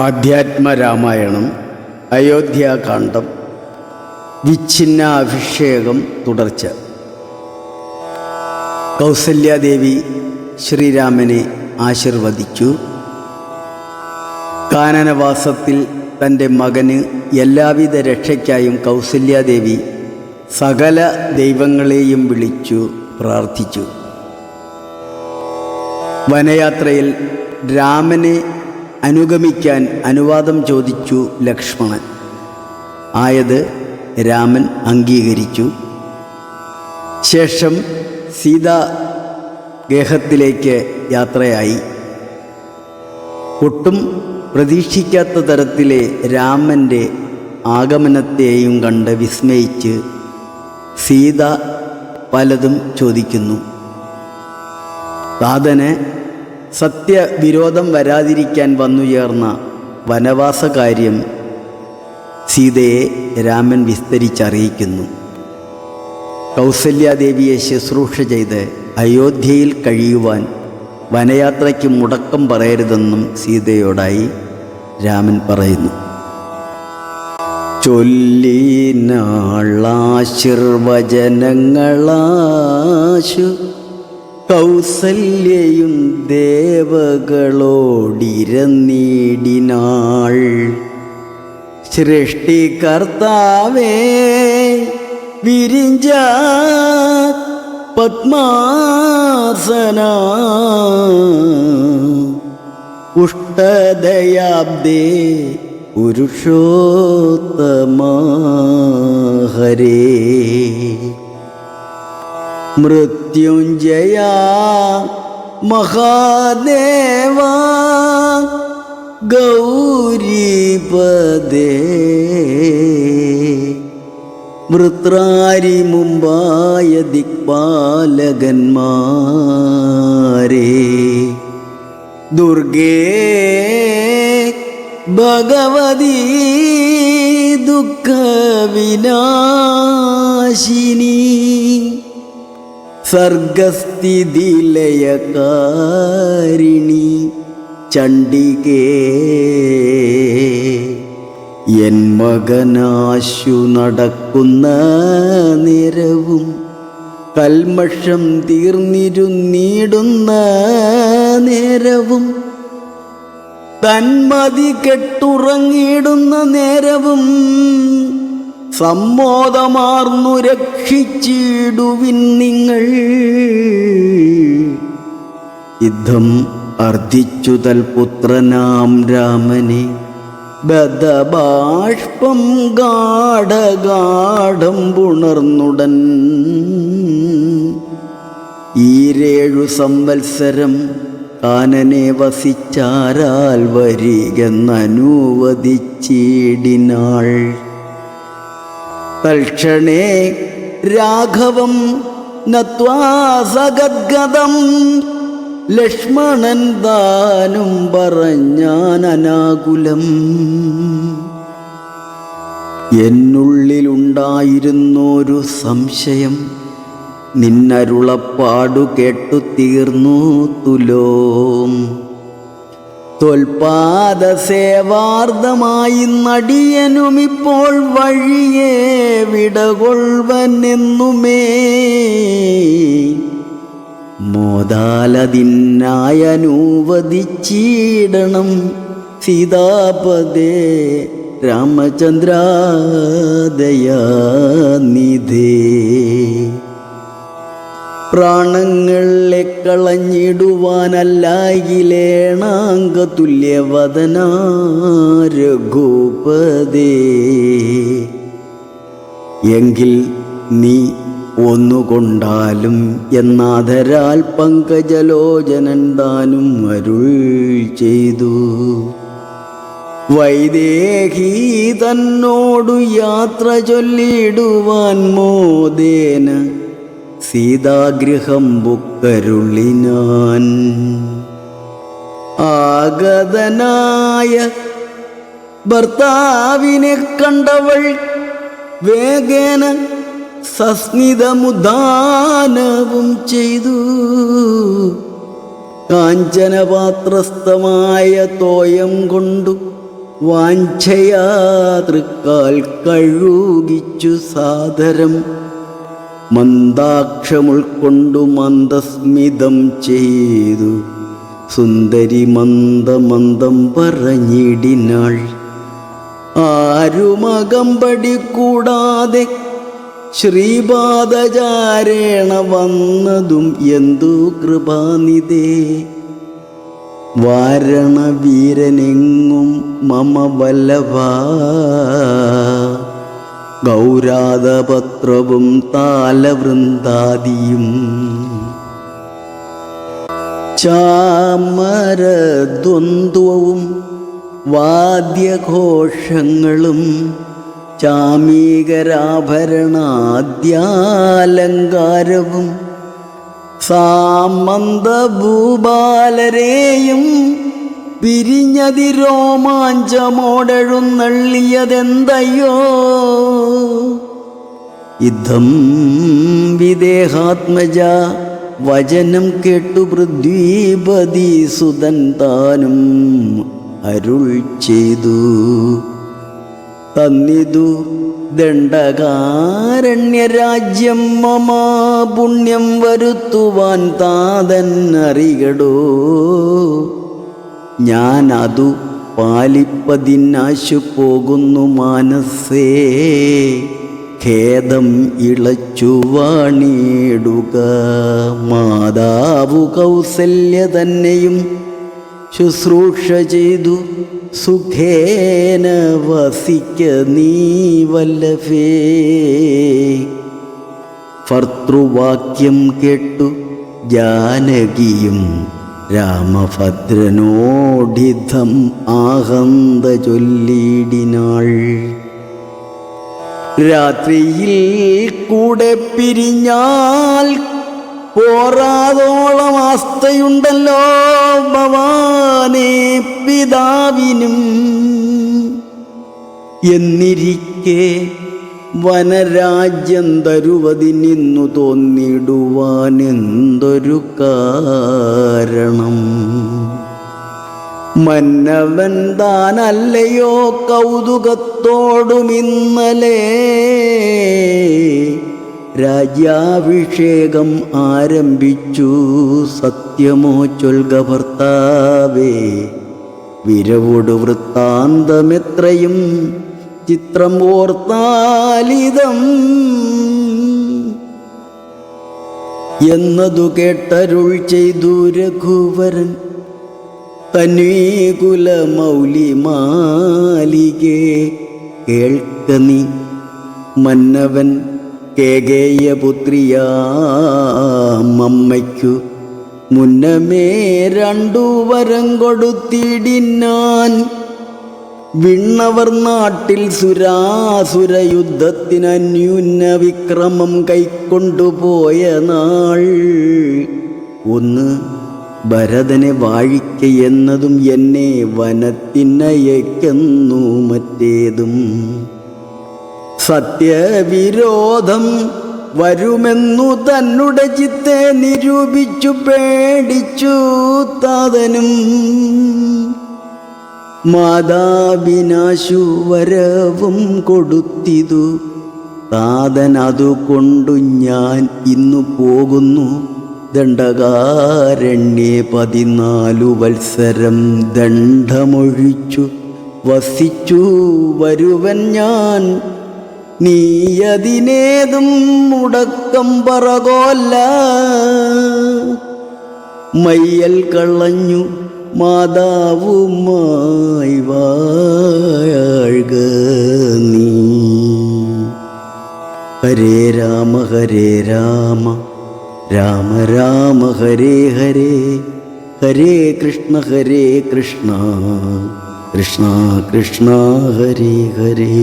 ആധ്യാത്മരാമായണം അയോധ്യാകാന്ഡം വിച്ഛിന്നാഭിഷേകം തുടർച്ച. കൗസല്യാദേവി ശ്രീരാമനെ ആശീർവദിച്ചു. കാനനവാസത്തിൽ തൻ്റെ മകന് എല്ലാവിധ രക്ഷയ്ക്കായും കൗസല്യാദേവി സകല ദൈവങ്ങളെയും വിളിച്ചു പ്രാർത്ഥിച്ചു. വനയാത്രയിൽ രാമനെ അനുഗമിക്കാൻ അനുവാദം ചോദിച്ചു ലക്ഷ്മണൻ. ആയത് രാമൻ അംഗീകരിച്ചു. ശേഷം സീതാ ഗേഹത്തിലേക്ക് യാത്രയായി. ഒട്ടും പ്രതീക്ഷിക്കാത്ത തരത്തിലെ രാമൻ്റെ ആഗമനത്തെയും കണ്ട് വിസ്മയിച്ച് സീത പലതും ചോദിക്കുന്നു. താതന് സത്യവിരോധം വരാതിരിക്കാൻ വന്നുചേർന്ന വനവാസകാര്യം സീതയെ രാമൻ വിസ്തരിച്ചറിയിക്കുന്നു. കൗസല്യാദേവിയെ ശുശ്രൂഷ ചെയ്ത് അയോധ്യയിൽ കഴിയുവാൻ വനയാത്രയ്ക്ക് മുടക്കം പറയരുതെന്നും സീതയോടായി രാമൻ പറയുന്നു. ചൊല്ലിനാളാശീർവചനങ്ങളാശു കൗസല്യയും ദേവകളോടിരന്നീടിനാൾ. സൃഷ്ടികർത്താവേ വിരിഞ്ച പത്മാസന ഉഷ്ടദയാബ്ദേ പുരുഷോത്തമാ ഹരേ. മൃത്യുഞ്ജയ മഹാദേവ ഗൗരീപദേ. വൃത്രാരി മുമ്പായ ദിക്പാലകന്മാരേ. ദുർഗേ ഭഗവതി ദുഃഖവിനാശിനി. സർഗസ്ഥിതിലയകാരിണി ചണ്ഡികേ. എൻ മകനാശു നടക്കുന്ന നേരവും കൽമഷം തീർന്നിരുന്നിടുന്ന നേരവും തന്മതി കെട്ടുറങ്ങിയിടുന്ന നേരവും സമ്മോദമാർന്നു രക്ഷിച്ചിടുവിൻ നിങ്ങൾ. യുദ്ധം അർദ്ധിച്ചു തൽപുത്രനാം രാമനെ ബദ്ധബാഷ്പം ഗാഢഗാഢം പുണർന്നുടൻ. 7 സംവത്സരം കാനനെ വസിച്ചാരാൽ വരികെന്നനുവദിച്ചിടിനാൾ. തൽക്ഷണേ രാഘവം നത്വാ സഗദ്ഗദം. ലക്ഷ്മണൻ താനും പറഞ്ഞാൻ അനാകുലം. എന്നുള്ളിലുണ്ടായിരുന്നൊരു സംശയം നിന്നരുളപ്പാടു കേട്ടു തീർന്നു തുലോം. തൊൽപാദസേവാർദ്ധമായി നടിയനുമിപ്പോൾ വഴിയേ വിടകൊള്ളുവനെന്നുമേ. മോദാലതിനായനുവദിച്ചിടണം സീതാപദേ രാമചന്ദ്രാദയാനിധേ. പ്രാണങ്ങളെ കളഞ്ഞിടുവാനല്ലായിലേണാങ്ക തുല്യവദന രഘുപദേ. എങ്കിൽ നീ ഒന്നുകൊണ്ടാലും എന്നാദരാൽ പങ്കജലോചനൻ താനും അരുൾ ചെയ്തു. വൈദേഹി തന്നോടു യാത്ര ചൊല്ലിടുവാൻ മോദേന സീതാഗൃഹം ബുക്കരുളിനാൻ. ആഗതനായ ഭർത്താവിനെ കണ്ടവൾ വേഗേന സസ്മിതമുദാനവും ചെയ്തു. കാഞ്ചനപാത്രസ്ഥമായ തോയം കൊണ്ടു വാഞ്ഛയാ തൃക്കാൽ കഴുകിച്ചു സാദരം മന്ദാക്ഷമുൾക്കൊണ്ടു മന്ദസ്മിതം ചെയ്തു സുന്ദരി മന്ദമന്ദം പറഞ്ഞിടിനാൾ. ആരുമകമ്പടി കൂടാതെ ശ്രീപാദചാരേണ വന്നതും എന്തു കൃപാനിധേ. വാരണവീരനെങ്ങും മമ വല്ലഭ ഗൗരാതപത്രവും താലവൃന്ദാദിയും ചാമരദ്വന്ദ്വവും വാദ്യഘോഷങ്ങളും ചാമീകരാഭരണാദ്യാലങ്കാരവും സാമന്തഭൂപാലരെയും പിരിഞ്ഞതിരോമാഞ്ചമോടെഴുന്നള്ളിയതെന്തയ്യോ. യുദ്ധം വിദേഹാത്മജ വചനം കേട്ടു പൃഥ്വീപതി സുതൻ താനും അരുൾ ചെയ്തു. തന്നിതു ദണ്ഡകാരണ്യരാജ്യം മമ പുണ്യം വരുത്തുവാൻ താതൻ അറികടോ. ഞാൻ അതു പാലിപ്പതിനാശു പോകുന്നു മാനസേ. ഖേദം ഇളച്ചു വാണിടുക. മാതാവു കൗസല്യ തന്നെയും ശുശ്രൂഷ ചെയ്തു സുഖേന വസിക്ക നീ വല്ലഭേ. ഭർത്തൃവാക്യം കേട്ടു ജാനകിയും രാമഭദ്രനോടിതം ആഹന്ത ചൊല്ലിടിനാൾ. രാത്രിയിൽ കൂടെ പിരിഞ്ഞാൽ പോരാതോളം ആസ്തയുണ്ടല്ലോ ഭവാനേ പിതാവിനും. എന്നിരിക്കെ വനരാജ്യം തരുവതിനിന്നു തോന്നിടുവാൻ എന്തൊരു കാരണം. മന്നവൻ താനല്ലയോ കൗതുകത്തോടുമിന്നലെ രാജ്യാഭിഷേകം ആരംഭിച്ചു. സത്യമോ ചൊൽക ഭർത്താവേ. വിരവോടു വൃത്താന്തമെത്രയും ചിത്രം ഓർത്താലിതം എന്നതു കേട്ടരുൾ ചെയ്തു രഘുവരൻ. തന്വീകുല മൗലിമാലികേ കേൾക്ക നീ. മന്നവൻ കേകേയപുത്രിയാമമ്മയ്ക്കു മുന്നമേ 2 വരം കൊടുത്തിടിനാൻ. വിണ്ണവർ നാട്ടിൽ സുരാസുരയുദ്ധത്തിനന്യൂന വിക്രമം കൈക്കൊണ്ടുപോയ നാൾ. ഒന്ന് ഭരതനെ വാഴിക്ക എന്നതും എന്നെ വനത്തിനയക്കുന്നു മറ്റേതും. സത്യവിരോധം വരുമെന്നു തന്നെ ചിത്തെ നിരൂപിച്ചു പേടിച്ചു താതനും. മാതാവിനാശു വരവും കൊടുത്തിതു. താതൻ അതുകൊണ്ടു ഞാൻ ഇന്നു പോകുന്നു. ദണ്ഡകാരണ്യേ 14 വത്സരം ദണ്ഡമൊഴിച്ചു വസിച്ചു വരുവൻ ഞാൻ. നീയതിനേതും മുടക്കം പറകോല്ല. മയ്യൽ കളഞ്ഞു മാതാവുമായി വാഴുക നീ. ഹരേ രാമ ഹരേ രാമ രാമ രാമ ഹരേ ഹരേ. ഹരേ കൃഷ്ണ കൃഷ്ണ കൃഷ്ണ ഹരേ ഹരേ.